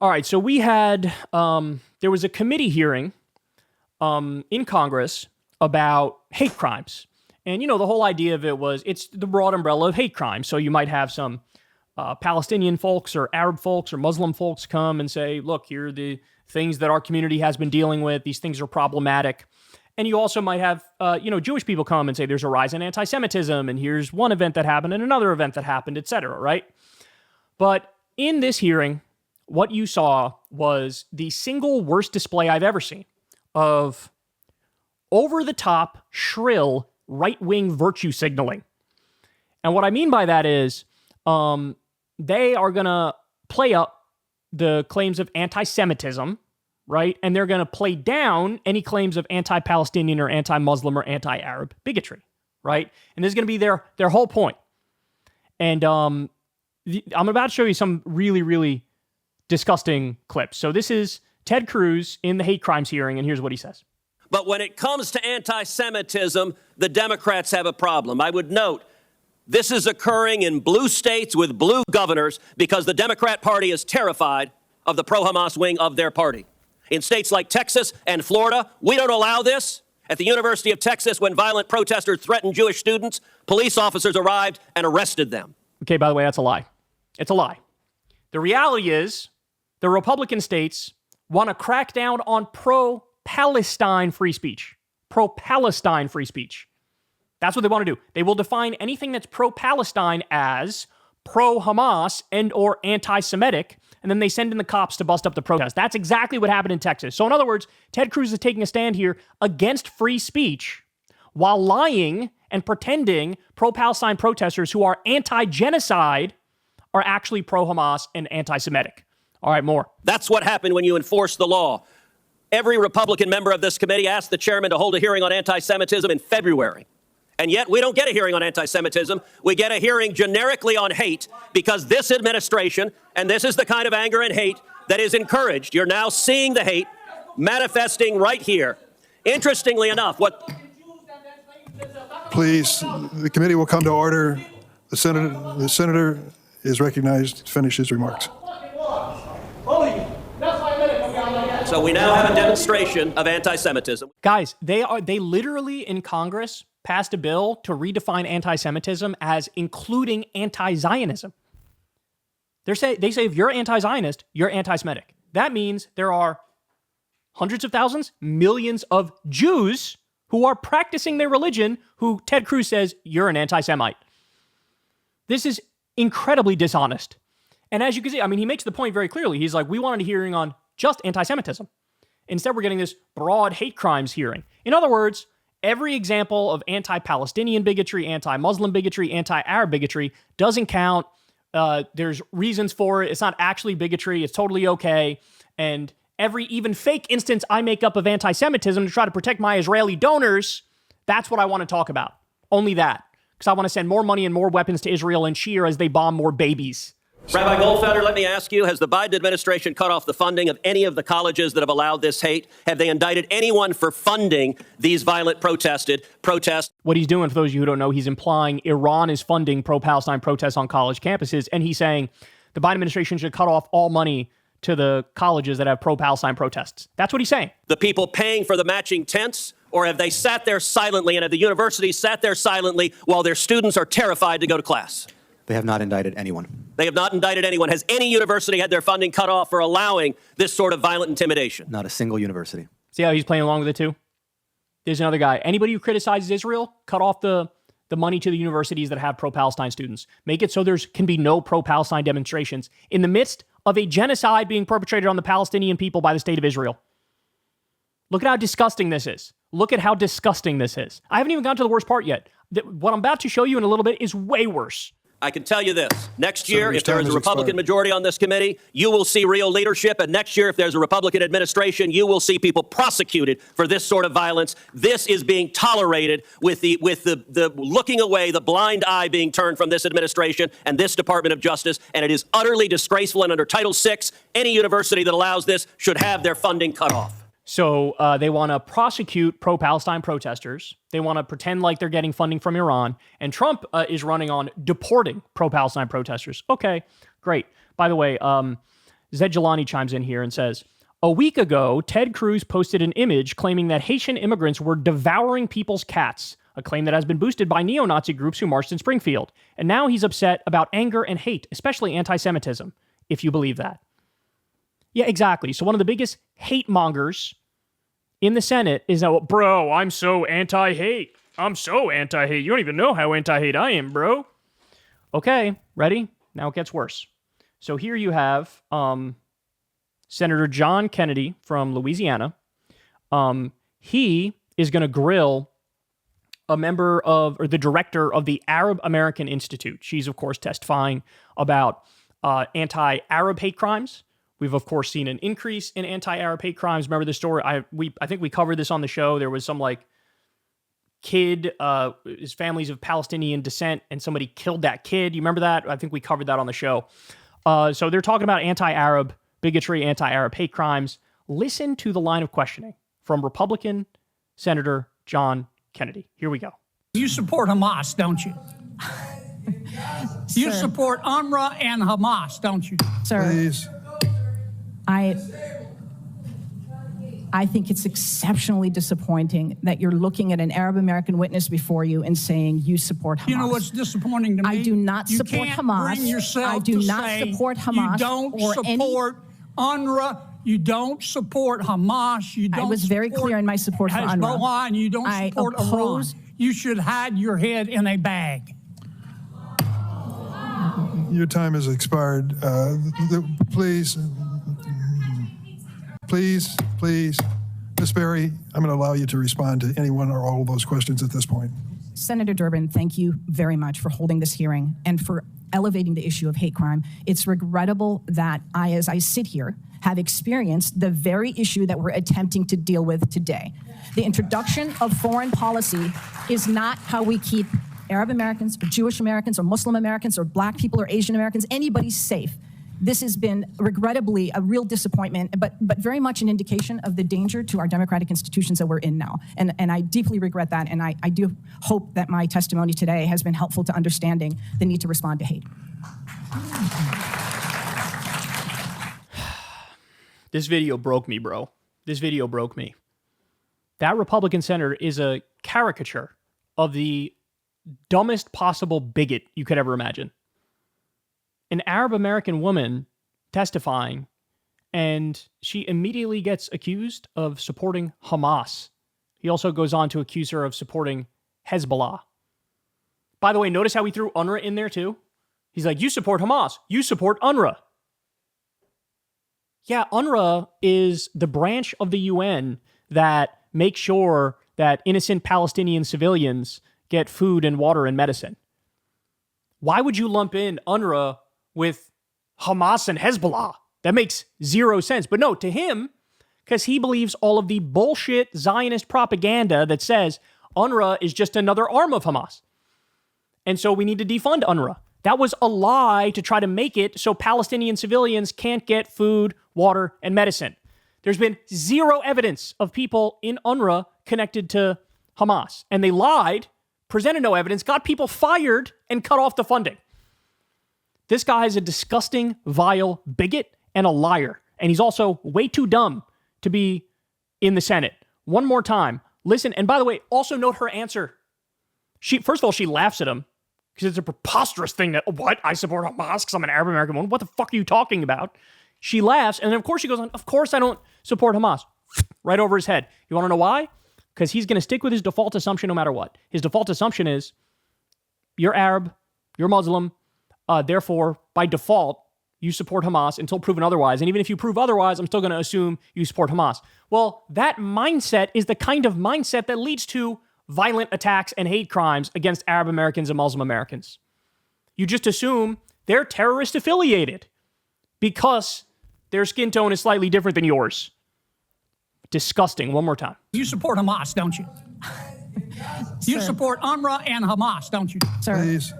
All right, so we had, there was a committee hearing in Congress about hate crimes. And, the whole idea of it was it's the broad umbrella of hate crimes. So you might have some Palestinian folks or Arab folks or Muslim folks come and say, look, here are the things that our community has been dealing with. These things are problematic. And you also might have, Jewish people come and say there's a rise in anti-Semitism, and here's one event that happened and another event that happened, et cetera, right? But in this hearing, what you saw was the single worst display I've ever seen of over-the-top, shrill, right-wing virtue signaling. And what I mean by that is they are going to play up the claims of anti-Semitism, right? And they're going to play down any claims of anti-Palestinian or anti-Muslim or anti-Arab bigotry, right? And this is going to be their whole point. And I'm about to show you some really, really disgusting clips. So this is Ted Cruz in the hate crimes hearing, and here's what he says. But when it comes to anti-Semitism, the Democrats have a problem. I would note, this is occurring in blue states with blue governors because the Democrat Party is terrified of the pro-Hamas wing of their party. In states like Texas and Florida, we don't allow this. At the University of Texas, when violent protesters threatened Jewish students, police officers arrived and arrested them. Okay, by the way, that's a lie. It's a lie. The reality is the Republican states want to crack down on pro-Palestine free speech. Pro-Palestine free speech. That's what they want to do. They will define anything that's pro-Palestine as pro-Hamas and or anti-Semitic, and then they send in the cops to bust up the protest. That's exactly what happened in Texas. So in other words, Ted Cruz is taking a stand here against free speech while lying and pretending pro-Palestine protesters who are anti-genocide are actually pro-Hamas and anti-Semitic. All right, more. That's what happened when you enforce the law. Every Republican member of this committee asked the chairman to hold a hearing on anti-Semitism in February. And yet we don't get a hearing on anti-Semitism. We get a hearing generically on hate because this administration, and this is the kind of anger and hate that is encouraged. You're now seeing the hate manifesting right here. Interestingly enough, Please, the committee will come to order. The senator is recognized to finish his remarks. So we now have a demonstration of anti-Semitism. Guys, they literally in Congress passed a bill to redefine anti-Semitism as including anti-Zionism. They say if you're anti-Zionist, you're anti-Semitic. That means there are hundreds of thousands, millions of Jews who are practicing their religion who Ted Cruz says you're an anti-Semite. This is incredibly dishonest. And as you can see, he makes the point very clearly. He's like, we wanted a hearing on just anti-Semitism. Instead, we're getting this broad hate crimes hearing. In other words, every example of anti-Palestinian bigotry, anti-Muslim bigotry, anti-Arab bigotry doesn't count. There's reasons for it. It's not actually bigotry. It's totally okay. And every even fake instance I make up of anti-Semitism to try to protect my Israeli donors, that's what I want to talk about. Only that. Because I want to send more money and more weapons to Israel and cheer as they bomb more babies. Rabbi Goldfelder, let me ask you, has the Biden administration cut off the funding of any of the colleges that have allowed this hate? Have they indicted anyone for funding these violent protests? What he's doing, for those of you who don't know, he's implying Iran is funding pro-Palestine protests on college campuses, and he's saying the Biden administration should cut off all money to the colleges that have pro-Palestine protests. That's what he's saying. The people paying for the matching tents? Or have they sat there silently, and have the universities sat there silently while their students are terrified to go to class? They have not indicted anyone. They have not indicted anyone. Has any university had their funding cut off for allowing this sort of violent intimidation? Not a single university. See how he's playing along with it too? There's another guy. Anybody who criticizes Israel, cut off the money to the universities that have pro-Palestine students. Make it so there can be no pro-Palestine demonstrations in the midst of a genocide being perpetrated on the Palestinian people by the state of Israel. Look at how disgusting this is. Look at how disgusting this is. I haven't even gotten to the worst part yet. What I'm about to show you in a little bit is way worse. I can tell you this. Next year, if there is a Republican majority on this committee, you will see real leadership. And next year, if there's a Republican administration, you will see people prosecuted for this sort of violence. This is being tolerated with the looking away, the blind eye being turned from this administration and this Department of Justice. And it is utterly disgraceful. And under Title VI, any university that allows this should have their funding cut off. So they want to prosecute pro-Palestine protesters. They want to pretend like they're getting funding from Iran. And Trump is running on deporting pro-Palestine protesters. Okay, great. By the way, Zed Jelani chimes in here and says, a week ago, Ted Cruz posted an image claiming that Haitian immigrants were devouring people's cats, a claim that has been boosted by neo-Nazi groups who marched in Springfield. And now he's upset about anger and hate, especially anti-Semitism, if you believe that. Yeah, exactly. So one of the biggest hate mongers in the Senate is that, bro, I'm so anti-hate. I'm so anti-hate. You don't even know how anti-hate I am, bro. Okay, ready? Now it gets worse. So here you have Senator John Kennedy from Louisiana. He is going to grill a member of, or the director of the Arab American Institute. She's, of course, testifying about anti-Arab hate crimes. We've, of course, seen an increase in anti-Arab hate crimes. Remember the story? I think we covered this on the show. There was some, kid, his family's of Palestinian descent, and somebody killed that kid. You remember that? I think we covered that on the show. So they're talking about anti-Arab bigotry, anti-Arab hate crimes. Listen to the line of questioning from Republican Senator John Kennedy. Here we go. You support Hamas, don't you? You support UNRWA and Hamas, don't you? Sir, Please. I think it's exceptionally disappointing that you're looking at an Arab American witness before you and saying you support Hamas. You know what's disappointing to me? I do not support Hamas. Bring yourself I do to not say support Hamas you don't or support UNRWA. You don't support Hamas. You don't. I was very clear in my support for UNRWA. Hezbollah, and you don't support Iran. You should hide your head in a bag. Your time has expired. Please, Ms. Berry, I'm going to allow you to respond to any one or all of those questions at this point. Senator Durbin, thank you very much for holding this hearing and for elevating the issue of hate crime. It's regrettable that I, as I sit here, have experienced the very issue that we're attempting to deal with today. The introduction of foreign policy is not how we keep Arab Americans or Jewish Americans or Muslim Americans or Black people or Asian Americans, anybody safe. This has been regrettably a real disappointment, but very much an indication of the danger to our democratic institutions that we're in now. And I deeply regret that, and I do hope that my testimony today has been helpful to understanding the need to respond to hate. This video broke me, bro. This video broke me. That Republican senator is a caricature of the dumbest possible bigot you could ever imagine. An Arab American woman testifying, and she immediately gets accused of supporting Hamas. He also goes on to accuse her of supporting Hezbollah. By the way, notice how he threw UNRWA in there too? He's like, you support Hamas, you support UNRWA. Yeah, UNRWA is the branch of the UN that makes sure that innocent Palestinian civilians get food and water and medicine. Why would you lump in UNRWA with Hamas and Hezbollah? That makes zero sense. But no, to him, because he believes all of the bullshit Zionist propaganda that says UNRWA is just another arm of Hamas. And so we need to defund UNRWA. That was a lie to try to make it so Palestinian civilians can't get food, water, and medicine. There's been zero evidence of people in UNRWA connected to Hamas. And they lied, presented no evidence, got people fired, and cut off the funding. This guy is a disgusting, vile bigot and a liar. And he's also way too dumb to be in the Senate. One more time. Listen, and by the way, also note her answer. First of all, she laughs at him because it's a preposterous thing that, what? I support Hamas because I'm an Arab American woman. What the fuck are you talking about? She laughs, and then of course she goes on, of course I don't support Hamas. Right over his head. You want to know why? Because he's going to stick with his default assumption no matter what. His default assumption is, you're Arab, you're Muslim, therefore, by default, you support Hamas until proven otherwise. And even if you prove otherwise, I'm still going to assume you support Hamas. Well, that mindset is the kind of mindset that leads to violent attacks and hate crimes against Arab Americans and Muslim Americans. You just assume they're terrorist affiliated because their skin tone is slightly different than yours. Disgusting. One more time. You support Hamas, don't you? You support UNRWA and Hamas, don't you? Sir, Please.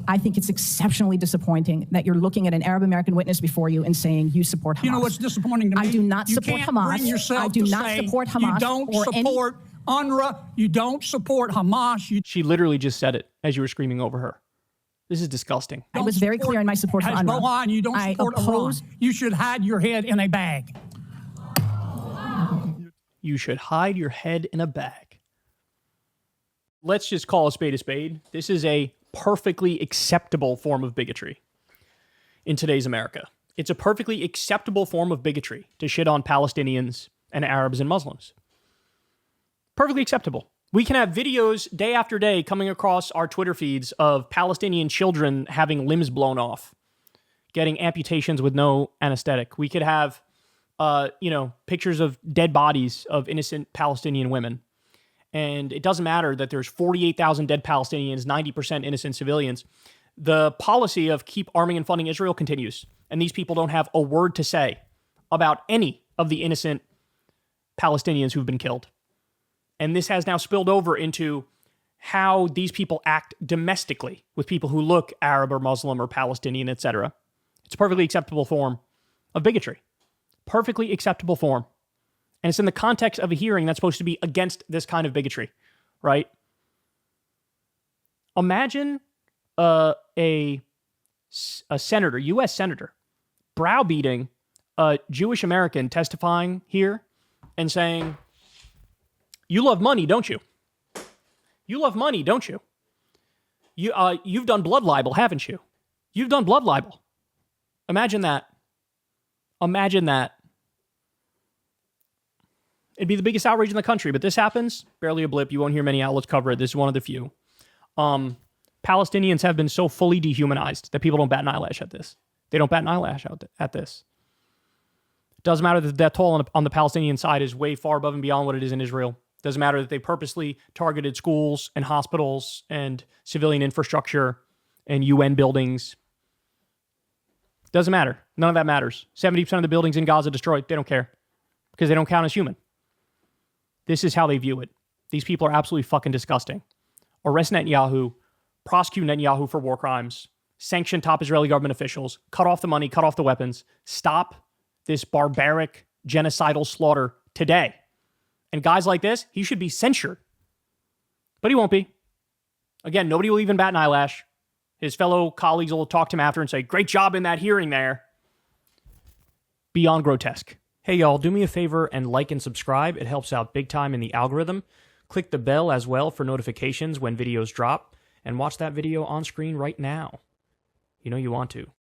I think it's exceptionally disappointing that you're looking at an Arab American witness before you and saying you support Hamas. You know what's disappointing to me? I do not support Hamas. I do not support Hamas. You don't support UNRWA. You don't support Hamas. She literally just said it as you were screaming over her. This is disgusting. I was very clear in my support for UNRWA. Hezbollah, and you don't support Iran. You should hide your head in a bag. You should hide your head in a bag. Let's just call a spade a spade. This is a perfectly acceptable form of bigotry in today's America. It's a perfectly acceptable form of bigotry to shit on Palestinians and Arabs and Muslims. Perfectly acceptable. We can have videos day after day coming across our Twitter feeds of Palestinian children having limbs blown off, getting amputations with no anesthetic. We could have, pictures of dead bodies of innocent Palestinian women. And it doesn't matter that there's 48,000 dead Palestinians, 90% innocent civilians. The policy of keep arming and funding Israel continues. And these people don't have a word to say about any of the innocent Palestinians who've been killed. And this has now spilled over into how these people act domestically with people who look Arab or Muslim or Palestinian, etc. It's a perfectly acceptable form of bigotry. Perfectly acceptable form. And it's in the context of a hearing that's supposed to be against this kind of bigotry, right? Imagine a senator, U.S. senator, browbeating a Jewish American testifying here and saying, "You love money, don't you? You love money, don't you? You've done blood libel, haven't you? You've done blood libel." Imagine that. Imagine that. It'd be the biggest outrage in the country, but this happens, barely a blip. You won't hear many outlets cover it. This is one of the few. Palestinians have been so fully dehumanized that people don't bat an eyelash at this. They don't bat an eyelash at this. It doesn't matter that the death toll on the Palestinian side is way far above and beyond what it is in Israel. It doesn't matter that they purposely targeted schools and hospitals and civilian infrastructure and UN buildings. Doesn't matter. None of that matters. 70% of the buildings in Gaza destroyed. They don't care because they don't count as human. This is how they view it. These people are absolutely fucking disgusting. Arrest Netanyahu, prosecute Netanyahu for war crimes, sanction top Israeli government officials, cut off the money, cut off the weapons, stop this barbaric genocidal slaughter today. And guys like this, he should be censured. But he won't be. Again, nobody will even bat an eyelash. His fellow colleagues will talk to him after and say, "Great job in that hearing there." Beyond grotesque. Hey y'all, do me a favor and like and subscribe. It helps out big time in the algorithm. Click the bell as well for notifications when videos drop. And watch that video on screen right now. You know you want to.